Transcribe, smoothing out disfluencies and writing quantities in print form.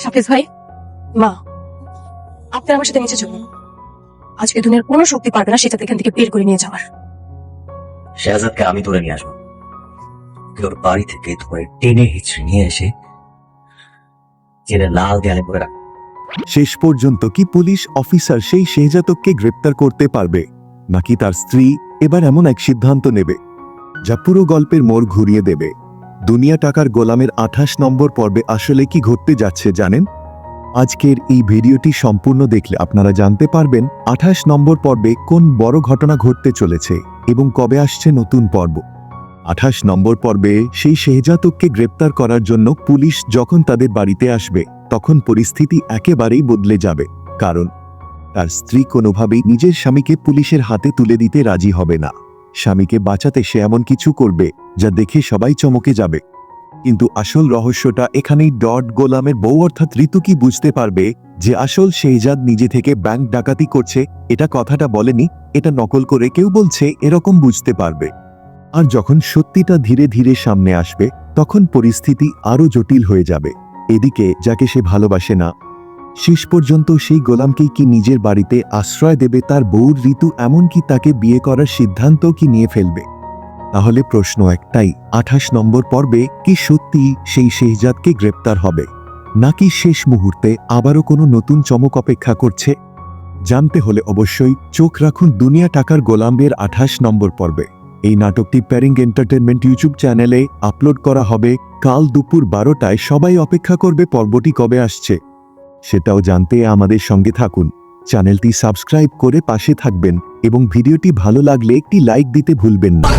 সাফিজ ভাই, মা, আপনার আমার সাথে নিচে চলুন। আজকে দুনিয়ার কোনো শক্তি পারবে না সেটা এখান থেকে বের করে নিয়ে যাওয়ার। শেহজাদকে আমি ধরে নিয়ে আসবো, ওর বাড়ি থেকে ধরে টেনে হিচড়ে নিয়ে এসে জেলে লাল দেয়ালে পড়ে রাখ। শেষ পর্যন্ত কি পুলিশ অফিসার সেই শেহজাদকে গ্রেপ্তার করতে পারবে, নাকি তার স্ত্রী এবার এমন এক সিদ্ধান্ত নেবে যা পুরো গল্পের মোড় ঘুরিয়ে দেবে? দুনিয়া টাকার গোলামের 28 নম্বর পর্বে আসলে কি ঘটতে যাচ্ছে জানেন? আজকের এই ভিডিওটি সম্পূর্ণ দেখলে আপনারা জানতে পারবেন 28 নম্বর পর্বে কোন বড় ঘটনা ঘটতে চলেছে এবং কবে আসছে নতুন পর্ব। 28 নম্বর পর্বে সেই শেহজাদকে গ্রেপ্তার করার জন্য পুলিশ যখন তাদের বাড়িতে আসবে তখন পরিস্থিতি একেবারেই বদলে যাবে, কারণ তার স্ত্রী কোনোভাবেই নিজের স্বামীকে পুলিশের হাতে তুলে দিতে রাজি হবে না। স্বামীকে বাঁচাতে সে এমন কিছু করবে যা দেখে সবাই চমকে যাবে। কিন্তু আসল রহস্যটা এখানেই। গোলামের বউ অর্থাৎ ঋতু কি বুঝতে পারবে যে আসল শেহজাদ নিজে থেকে ব্যাংক ডাকাতি করছে? এটা কথাটা বলেনি, এটা নকল করে কেউ বলছে, এরকম বুঝতে পারবে। আর যখন সত্যিটা ধীরে ধীরে সামনে আসবে তখন পরিস্থিতি আরো জটিল হয়ে যাবে। এদিকে যাকে সে ভালোবাসে না, শেষ পর্যন্ত সেই গোলামকেই কি নিজের বাড়িতে আশ্রয় দেবে তার বউ ঋতু, এমনকি তাকে বিয়ে করার সিদ্ধান্ত কি নিয়ে ফেলবে? তাহলে প্রশ্ন একটাই, 28 নম্বর পর্বে কি সত্যি সেই শেহজাদকে গ্রেপ্তার হবে, নাকি শেষ মুহূর্তে আবারও কোনো নতুন চমক অপেক্ষা করছে? জানতে হলে অবশ্যই চোখ রাখুন দুনিয়া টাকার গোলামের 28 নম্বর পর্বে। এই নাটকটি প্যারিং এন্টারটেনমেন্ট ইউটিউব চ্যানেলে আপলোড করা হবে কাল দুপুর 12টায়। সবাই অপেক্ষা করবে পর্বটি কবে আসছে সেটাও জানতে আমাদের সঙ্গে থাকুন। চ্যানেলটি সাবস্ক্রাইব করে পাশে থাকবেন এবং ভিডিওটি ভালো লাগলে একটি লাইক দিতে ভুলবেন না।